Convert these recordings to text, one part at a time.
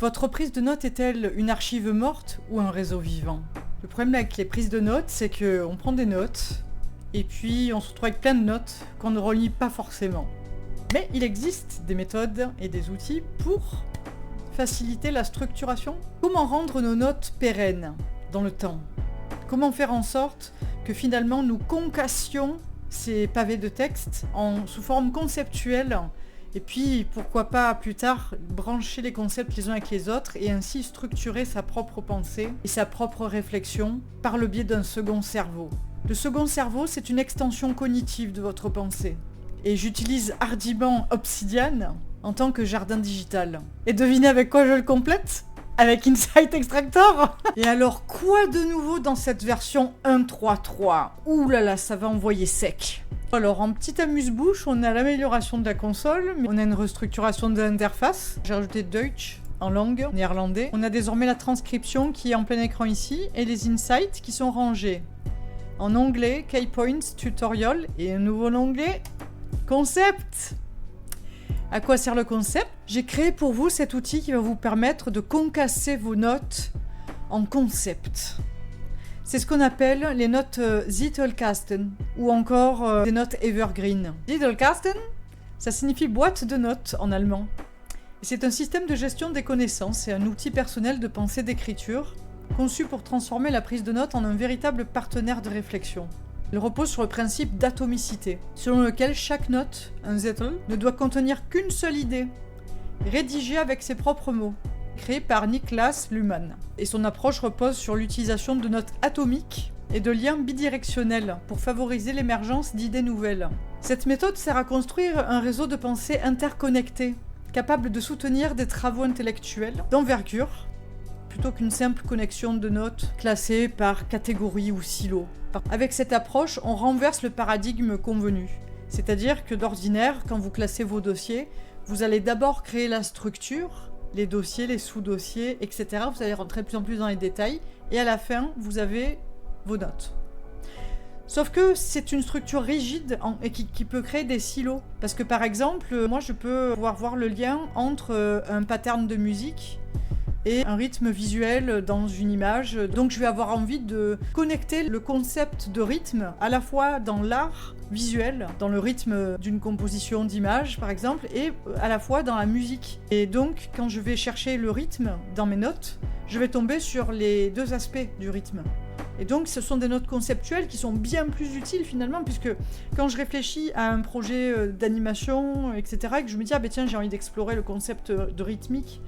Votre prise de notes est-elle une archive morte ou un réseau vivant? Le problème avec les prises de notes, c'est qu'on prend des notes, et puis on se retrouve avec plein de notes qu'on ne relit pas forcément. Mais il existe des méthodes et des outils pour faciliter la structuration. Comment rendre nos notes pérennes dans le temps? Comment faire en sorte que finalement nous concassions ces pavés de texte sous forme conceptuelle, et puis pourquoi pas plus tard brancher les concepts les uns avec les autres et ainsi structurer sa propre pensée et sa propre réflexion par le biais d'un second cerveau. Le second cerveau, c'est une extension cognitive de votre pensée. Et j'utilise hardiment Obsidian en tant que jardin digital. Et devinez avec quoi je le complète? Avec Insight Extractor. Et alors, quoi de nouveau dans cette version 1.3.3? Ouh là là, ça va envoyer sec. Alors, en petit amuse-bouche, on a l'amélioration de la console, mais on a une restructuration de l'interface. J'ai rajouté Deutsch en langue néerlandais. On a désormais la transcription qui est en plein écran ici, et les insights qui sont rangés en anglais, Key Points, Tutorial, et un nouveau onglet, Concept. À quoi sert le concept? J'ai créé pour vous cet outil qui va vous permettre de concasser vos notes en concept. C'est ce qu'on appelle les notes Titelkasten ou encore des notes evergreen. Titelkasten, ça signifie boîte de notes en allemand. C'est un système de gestion des connaissances et un outil personnel de pensée d'écriture conçu pour transformer la prise de notes en un véritable partenaire de réflexion. Il repose sur le principe d'atomicité, selon lequel chaque note, un Zettel, ne doit contenir qu'une seule idée, rédigée avec ses propres mots, créée par Niklas Luhmann. Et son approche repose sur l'utilisation de notes atomiques et de liens bidirectionnels pour favoriser l'émergence d'idées nouvelles. Cette méthode sert à construire un réseau de pensée interconnecté, capable de soutenir des travaux intellectuels d'envergure, plutôt qu'une simple connexion de notes classées par catégorie ou silo. Avec cette approche, on renverse le paradigme convenu. C'est-à-dire que d'ordinaire, quand vous classez vos dossiers, vous allez d'abord créer la structure, les dossiers, les sous-dossiers, etc. Vous allez rentrer de plus en plus dans les détails, et à la fin, vous avez vos notes. Sauf que c'est une structure rigide et qui peut créer des silos. Parce que par exemple, moi je peux pouvoir voir le lien entre un pattern de musique et un rythme visuel dans une image. Donc je vais avoir envie de connecter le concept de rythme à la fois dans l'art visuel, dans le rythme d'une composition d'image par exemple, et à la fois dans la musique. Et donc quand je vais chercher le rythme dans mes notes, je vais tomber sur les deux aspects du rythme. Et donc ce sont des notes conceptuelles qui sont bien plus utiles finalement, puisque quand je réfléchis à un projet d'animation, etc., et que je me dis, ah ben tiens, j'ai envie d'explorer le concept de rythmique,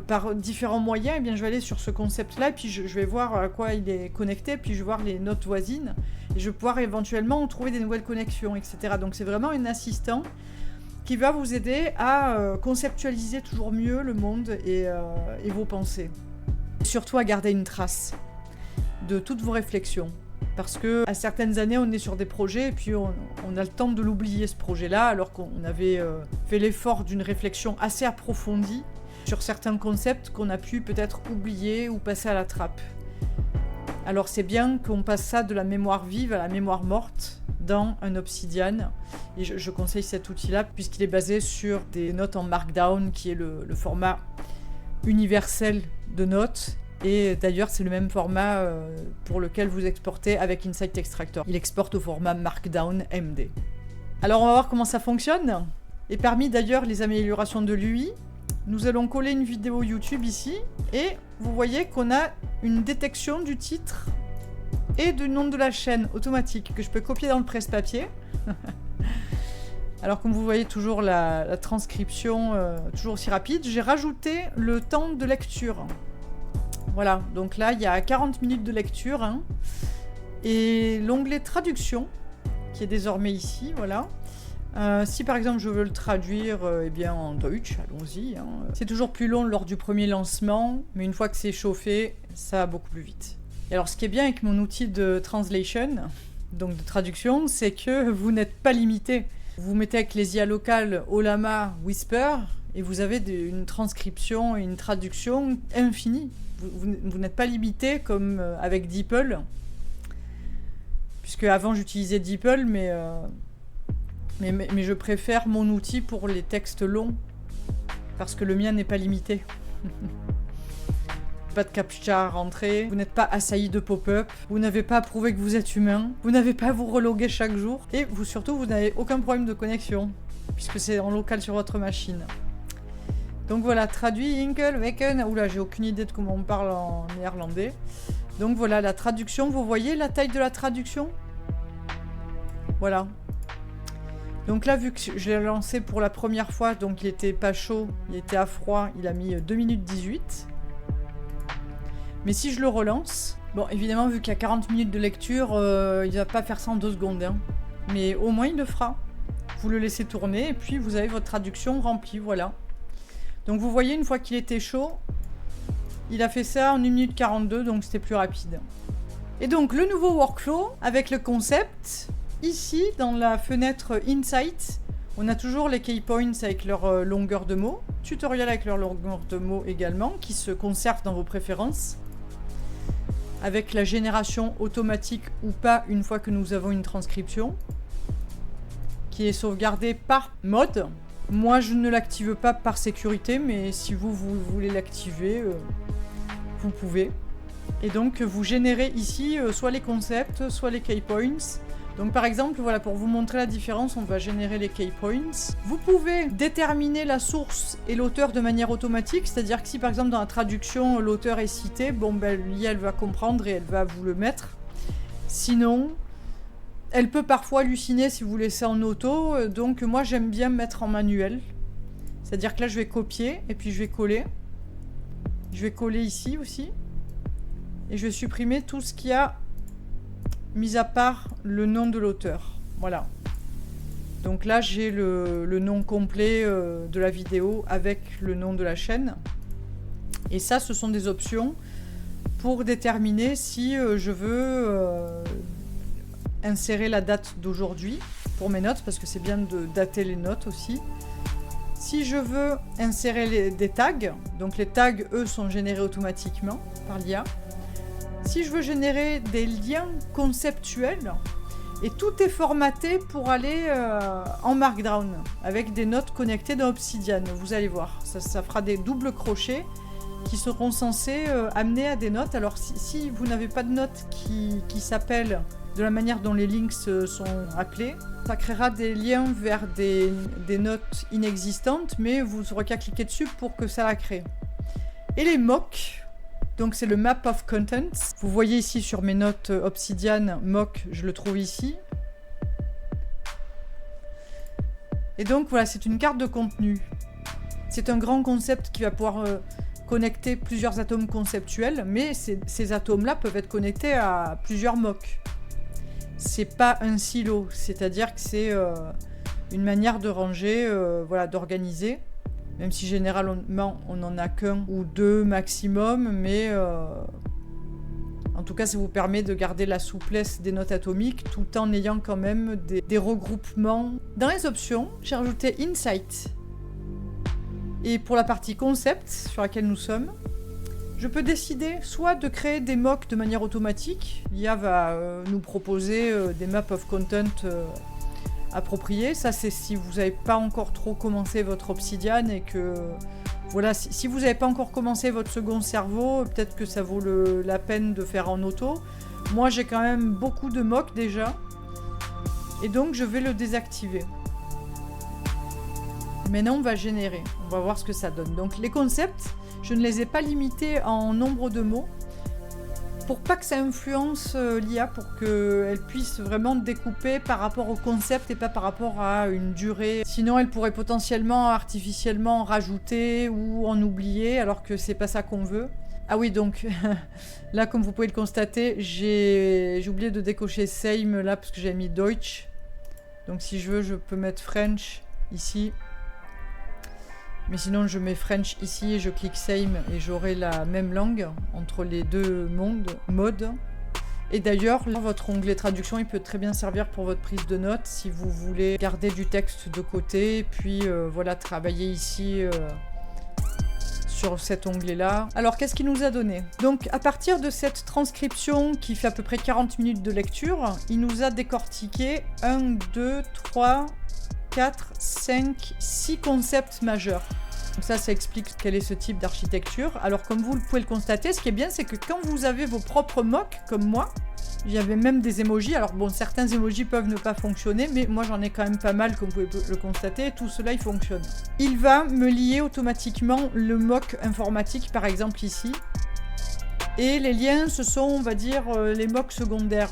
par différents moyens, et bien je vais aller sur ce concept-là, et puis je vais voir à quoi il est connecté, puis je vais voir les notes voisines, et je vais pouvoir éventuellement trouver des nouvelles connexions, etc. Donc c'est vraiment un assistant qui va vous aider à conceptualiser toujours mieux le monde et vos pensées. Surtout à garder une trace de toutes vos réflexions. Parce que à certaines années, on est sur des projets et puis on a le temps de l'oublier, ce projet-là, alors qu'on avait fait l'effort d'une réflexion assez approfondie sur certains concepts qu'on a pu peut-être oublier ou passer à la trappe. Alors c'est bien qu'on passe ça de la mémoire vive à la mémoire morte dans un Obsidian. Et je conseille cet outil-là puisqu'il est basé sur des notes en Markdown, qui est le format universel de notes. Et d'ailleurs, c'est le même format pour lequel vous exportez avec Insight Extractor. Il exporte au format Markdown MD. Alors on va voir comment ça fonctionne. Et parmi d'ailleurs les améliorations de l'UI, nous allons coller une vidéo YouTube ici, et vous voyez qu'on a une détection du titre et du nom de la chaîne automatique que je peux copier dans le presse-papier. Alors comme vous voyez toujours la transcription toujours aussi rapide, j'ai rajouté le temps de lecture. Voilà, donc là il y a 40 minutes de lecture, hein, et l'onglet traduction qui est désormais ici, voilà. Si par exemple je veux le traduire eh bien en Deutsch, allons-y. Hein. C'est toujours plus long lors du premier lancement, mais une fois que c'est chauffé, ça va beaucoup plus vite. Et alors ce qui est bien avec mon outil de translation, donc de traduction, c'est que vous n'êtes pas limité. Vous mettez avec les IA locales Ollama, Whisper, et vous avez une transcription et une traduction infinie. Vous n'êtes pas limité comme avec DeepL, puisque avant j'utilisais DeepL, mais je préfère mon outil pour les textes longs, parce que le mien n'est pas limité. Pas de captcha à rentrer, vous n'êtes pas assailli de pop-up, vous n'avez pas à prouver que vous êtes humain, vous n'avez pas à vous reloguer chaque jour, et vous surtout, vous n'avez aucun problème de connexion, puisque c'est en local sur votre machine. Donc voilà, traduit Inkel, Weken, oula, j'ai aucune idée de comment on parle en néerlandais. Donc voilà, la traduction, vous voyez la taille de la traduction? Voilà. Donc là, vu que je l'ai lancé pour la première fois, donc il était pas chaud, il était à froid, il a mis 2 minutes 18. Mais si je le relance, bon, évidemment, vu qu'il y a 40 minutes de lecture, il va pas faire ça en 2 secondes. Hein. Mais au moins, il le fera. Vous le laissez tourner et puis vous avez votre traduction remplie, voilà. Donc vous voyez, une fois qu'il était chaud, il a fait ça en 1 minute 42, donc c'était plus rapide. Et donc, le nouveau workflow avec le concept, ici, dans la fenêtre Insight, on a toujours les key points avec leur longueur de mots, tutoriel avec leur longueur de mots également, qui se conservent dans vos préférences, avec la génération automatique ou pas une fois que nous avons une transcription, qui est sauvegardée par mode. Moi, je ne l'active pas par sécurité, mais si vous voulez l'activer, vous pouvez. Et donc, vous générez ici soit les concepts, soit les key points. Donc par exemple, voilà, pour vous montrer la différence, on va générer les key points. Vous pouvez déterminer la source et l'auteur de manière automatique, c'est-à-dire que si par exemple dans la traduction, l'auteur est cité, bon ben l'IA elle va comprendre et elle va vous le mettre. Sinon, elle peut parfois halluciner si vous laissez en auto, donc moi j'aime bien mettre en manuel. C'est-à-dire que là je vais copier et puis je vais coller. Je vais coller ici aussi. Et je vais supprimer tout ce qu'il y a mis à part le nom de l'auteur. Voilà. Donc là, j'ai le nom complet de la vidéo avec le nom de la chaîne. Et ça, ce sont des options pour déterminer si je veux insérer la date d'aujourd'hui pour mes notes, parce que c'est bien de dater les notes aussi. Si je veux insérer des tags, donc les tags, eux, sont générés automatiquement par l'IA. Si je veux générer des liens conceptuels, et tout est formaté pour aller en Markdown, avec des notes connectées dans Obsidian. Vous allez voir, ça fera des doubles crochets qui seront censés amener à des notes. Alors si vous n'avez pas de notes qui s'appellent de la manière dont les links sont appelés, ça créera des liens vers des notes inexistantes, mais vous aurez qu'à cliquer dessus pour que ça la crée. Et les mocks, donc c'est le Map of Contents. Vous voyez ici sur mes notes Obsidian, mock, je le trouve ici. Et donc voilà, c'est une carte de contenu. C'est un grand concept qui va pouvoir connecter plusieurs atomes conceptuels, mais ces atomes-là peuvent être connectés à plusieurs mocks. C'est pas un silo, c'est-à-dire que c'est une manière de ranger, voilà, d'organiser. Même si généralement on n'en a qu'un ou deux maximum, mais en tout cas ça vous permet de garder la souplesse des notes atomiques tout en ayant quand même des regroupements. Dans les options, j'ai rajouté Insight. Et pour la partie concept sur laquelle nous sommes, je peux décider soit de créer des mocks de manière automatique. L'IA va nous proposer des maps of content appropriés. Ça, c'est si vous n'avez pas encore trop commencé votre Obsidian et que... Voilà, si vous n'avez pas encore commencé votre second cerveau, peut-être que ça vaut la peine de faire en auto. Moi, j'ai quand même beaucoup de mocks déjà. Et donc, je vais le désactiver. Maintenant, on va générer. On va voir ce que ça donne. Donc, les concepts, je ne les ai pas limités en nombre de mots pour pas que ça influence l'IA, pour qu'elle puisse vraiment découper par rapport au concept et pas par rapport à une durée. Sinon, elle pourrait potentiellement artificiellement rajouter ou en oublier, alors que c'est pas ça qu'on veut. Ah oui, donc là, comme vous pouvez le constater, j'ai oublié de décocher Same là parce que j'ai mis Deutsch. Donc si je veux, je peux mettre French ici. Mais sinon, je mets French ici et je clique Same et j'aurai la même langue entre les deux modes. Et d'ailleurs, votre onglet traduction, il peut très bien servir pour votre prise de notes si vous voulez garder du texte de côté, puis voilà, travailler ici sur cet onglet-là. Alors, qu'est-ce qu'il nous a donné? Donc, à partir de cette transcription qui fait à peu près 40 minutes de lecture, il nous a décortiqué 1, 2, 3... 4, 5, 6 concepts majeurs. Donc ça explique quel est ce type d'architecture. Alors comme vous pouvez le constater, ce qui est bien, c'est que quand vous avez vos propres mocks, comme moi, j'avais même des emojis. Alors bon, certains emojis peuvent ne pas fonctionner, mais moi j'en ai quand même pas mal, comme vous pouvez le constater. Tout cela, il fonctionne. Il va me lier automatiquement le mock informatique, par exemple ici. Et les liens, ce sont, on va dire, les mocks secondaires.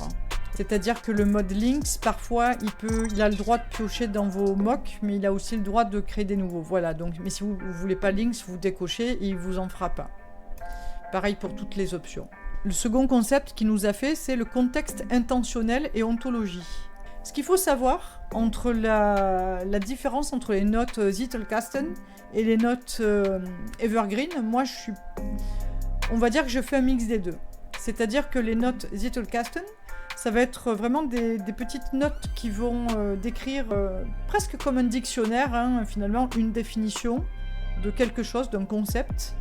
C'est-à-dire que le mode Links, parfois, il a le droit de piocher dans vos mocks, mais il a aussi le droit de créer des nouveaux. Voilà, donc, mais si vous ne voulez pas Links, vous décochez et il ne vous en fera pas. Pareil pour toutes les options. Le second concept qu'il nous a fait, c'est le contexte intentionnel et ontologie. Ce qu'il faut savoir entre la différence entre les notes Zettelkasten et les notes Evergreen, moi, on va dire que je fais un mix des deux. C'est-à-dire que les notes Zettelkasten, ça va être vraiment des petites notes qui vont décrire presque comme un dictionnaire, hein, finalement, une définition de quelque chose, d'un concept.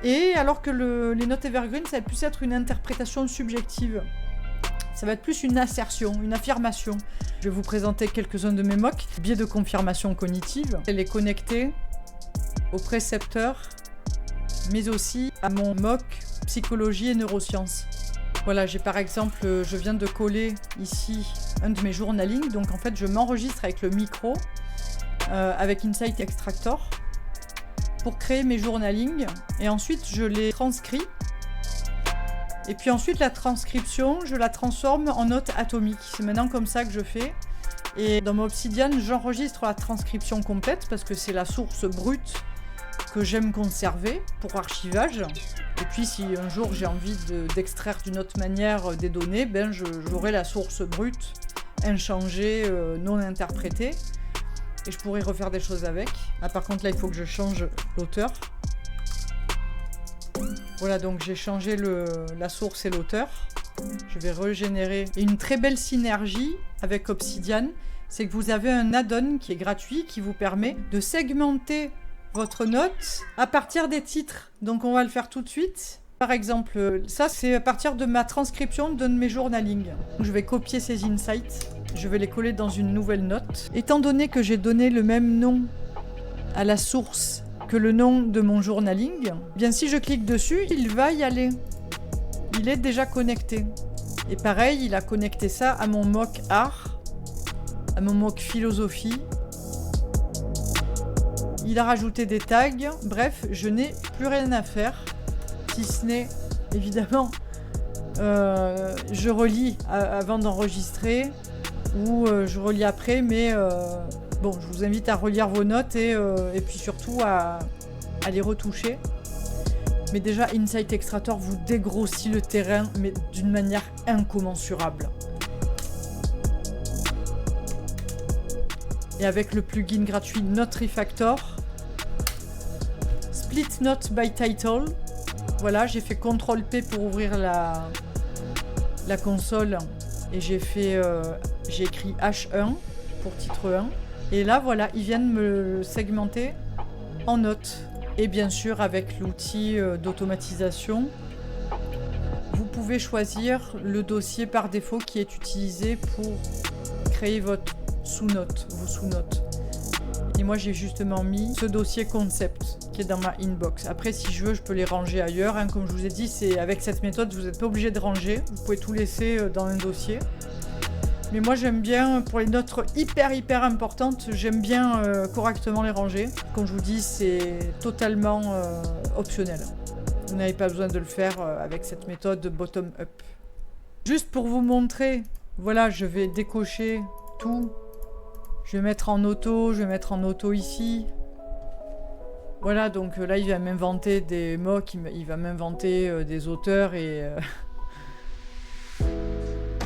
Et alors que les notes Evergreen, ça va plus être une interprétation subjective. Ça va être plus une assertion, une affirmation. Je vais vous présenter quelques-uns de mes mocks. Biais de confirmation cognitive. Elle est connectée au précepteur, mais aussi à mon mock psychologie et neurosciences. Voilà, j'ai par exemple, je viens de coller ici un de mes journalings. Donc en fait, je m'enregistre avec le micro, avec Insight Extractor, pour créer mes journalings. Et ensuite, je les transcris. Et puis ensuite, la transcription, je la transforme en notes atomiques. C'est maintenant comme ça que je fais. Et dans mon Obsidian, j'enregistre la transcription complète parce que c'est la source brute que j'aime conserver pour archivage. Et puis si un jour j'ai envie d'extraire d'une autre manière des données, ben j'aurai la source brute, inchangée, non interprétée. Et je pourrai refaire des choses avec. Ah, par contre là il faut que je change l'auteur. Voilà, donc j'ai changé la source et l'auteur. Je vais régénérer. Et une très belle synergie avec Obsidian, c'est que vous avez un add-on qui est gratuit, qui vous permet de segmenter votre note à partir des titres. Donc on va le faire tout de suite. Par exemple, ça c'est à partir de ma transcription de mes journalings. Donc, je vais copier ces insights, je vais les coller dans une nouvelle note. Étant donné que j'ai donné le même nom à la source que le nom de mon journaling, bien si je clique dessus, il va y aller. Il est déjà connecté. Et pareil, il a connecté ça à mon mock art, à mon mock philosophie. Il a rajouté des tags. Bref, je n'ai plus rien à faire. Si ce n'est, évidemment, je relis avant d'enregistrer ou je relis après. Mais bon, je vous invite à relire vos notes et puis surtout à les retoucher. Mais déjà, Insight Extractor vous dégrossit le terrain, mais d'une manière incommensurable. Et avec le plugin gratuit Note Refactor, Split Note by Title. Voilà, j'ai fait CTRL-P pour ouvrir la console et j'ai écrit H1 pour titre 1. Et là, voilà, ils viennent me segmenter en notes. Et bien sûr, avec l'outil d'automatisation, vous pouvez choisir le dossier par défaut qui est utilisé pour créer votre sous-note, vos sous-notes. Et moi, j'ai justement mis ce dossier concept qui est dans ma inbox. Après, si je veux, je peux les ranger ailleurs. Hein. Comme je vous ai dit, avec cette méthode, vous n'êtes pas obligé de ranger. Vous pouvez tout laisser dans un dossier. Mais moi, j'aime bien, pour les notes hyper importantes, j'aime bien correctement les ranger. Comme je vous dis, c'est totalement optionnel. Vous n'avez pas besoin de le faire avec cette méthode bottom-up. Juste pour vous montrer, voilà, je vais décocher tout. Je vais mettre en auto ici. Voilà, donc là, il va m'inventer des mocks, il va m'inventer des auteurs et...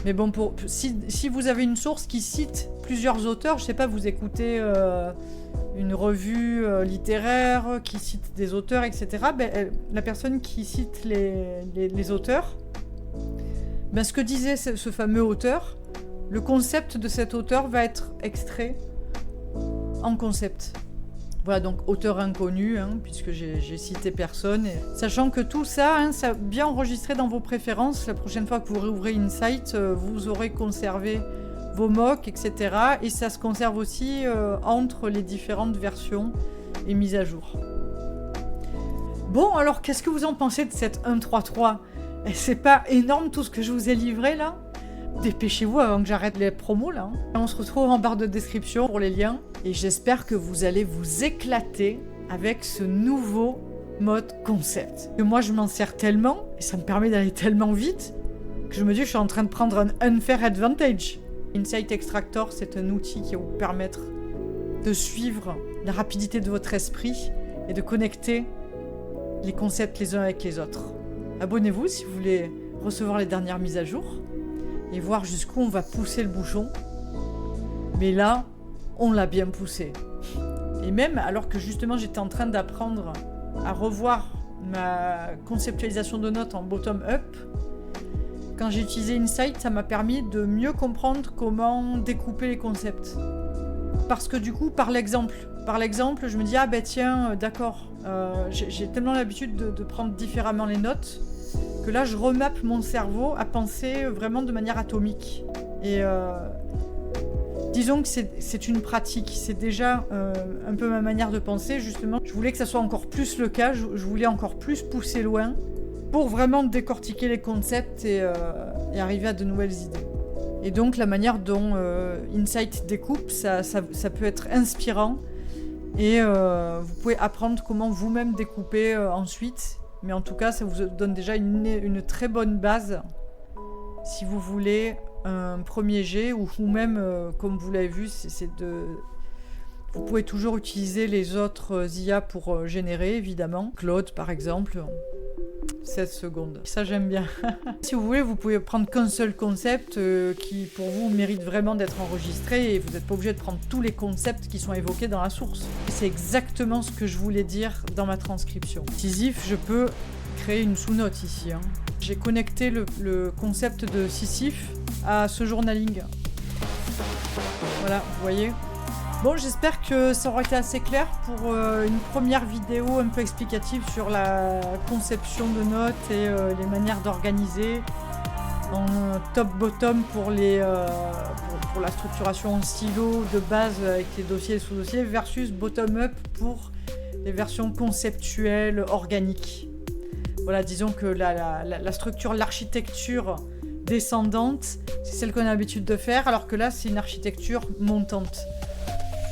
Mais bon, si vous avez une source qui cite plusieurs auteurs, je sais pas, vous écoutez une revue littéraire qui cite des auteurs, etc., ben, la personne qui cite les auteurs, ben, ce que disait ce fameux auteur, le concept de cet auteur va être extrait en concept. Voilà, donc auteur inconnu, hein, puisque j'ai cité personne. Et sachant que tout ça, hein, ça bien enregistré dans vos préférences. La prochaine fois que vous réouvrez Insight, vous aurez conservé vos mocks, etc. Et ça se conserve aussi entre les différentes versions est mise à jour. Bon, alors qu'est-ce que vous en pensez de cette 1.3.3 ? C'est pas énorme tout ce que je vous ai livré là ? Dépêchez-vous avant que j'arrête les promos là. On se retrouve en barre de description pour les liens. Et j'espère que vous allez vous éclater avec ce nouveau mode concept. Et moi je m'en sers tellement, et ça me permet d'aller tellement vite, que je me dis que je suis en train de prendre un unfair advantage. Insight Extractor, c'est un outil qui va vous permettre de suivre la rapidité de votre esprit et de connecter les concepts les uns avec les autres. Abonnez-vous si vous voulez recevoir les dernières mises à jour et voir jusqu'où on va pousser le bouchon. Mais là, on l'a bien poussé. Et même alors que justement j'étais en train d'apprendre à revoir ma conceptualisation de notes en bottom-up, quand j'ai utilisé Insight, ça m'a permis de mieux comprendre comment découper les concepts. Parce que du coup, par l'exemple, je me dis, ah ben tiens, d'accord, j'ai tellement l'habitude de prendre différemment les notes, que là, je remappe mon cerveau à penser vraiment de manière atomique. Et disons que c'est une pratique, c'est déjà un peu ma manière de penser, justement. Je voulais que ça soit encore plus le cas, je voulais encore plus pousser loin, pour vraiment décortiquer les concepts et arriver à de nouvelles idées. Et donc la manière dont Insight découpe, ça peut être inspirant et vous pouvez apprendre comment vous-même découper ensuite. Mais en tout cas, ça vous donne déjà une très bonne base si vous voulez un premier jet ou même, comme vous l'avez vu, vous pouvez toujours utiliser les autres IA pour générer, évidemment. Claude, par exemple. 16 secondes. Ça, j'aime bien. Si vous voulez, vous pouvez prendre qu'un seul concept qui, pour vous, mérite vraiment d'être enregistré et vous n'êtes pas obligé de prendre tous les concepts qui sont évoqués dans la source. C'est exactement ce que je voulais dire dans ma transcription. Sisyphe, je peux créer une sous-note ici. J'ai connecté le concept de Sisyphe à ce journaling. Voilà, vous voyez. Bon, j'espère que ça aura été assez clair pour une première vidéo un peu explicative sur la conception de notes et les manières d'organiser en top-bottom pour la structuration en silo de base avec les dossiers et sous-dossiers versus bottom-up pour les versions conceptuelles organiques. Voilà, disons que la structure, l'architecture descendante, c'est celle qu'on a l'habitude de faire, alors que là, c'est une architecture montante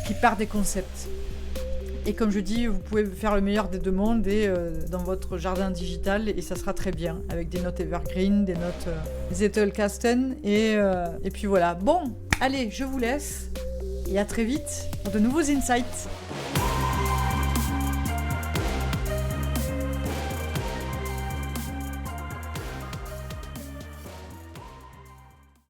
qui part des concepts. Et comme je dis, vous pouvez faire le meilleur des deux mondes et dans votre jardin digital, et ça sera très bien, avec des notes evergreen, des notes Zettelkasten, et puis voilà. Bon, allez, je vous laisse, et à très vite pour de nouveaux insights.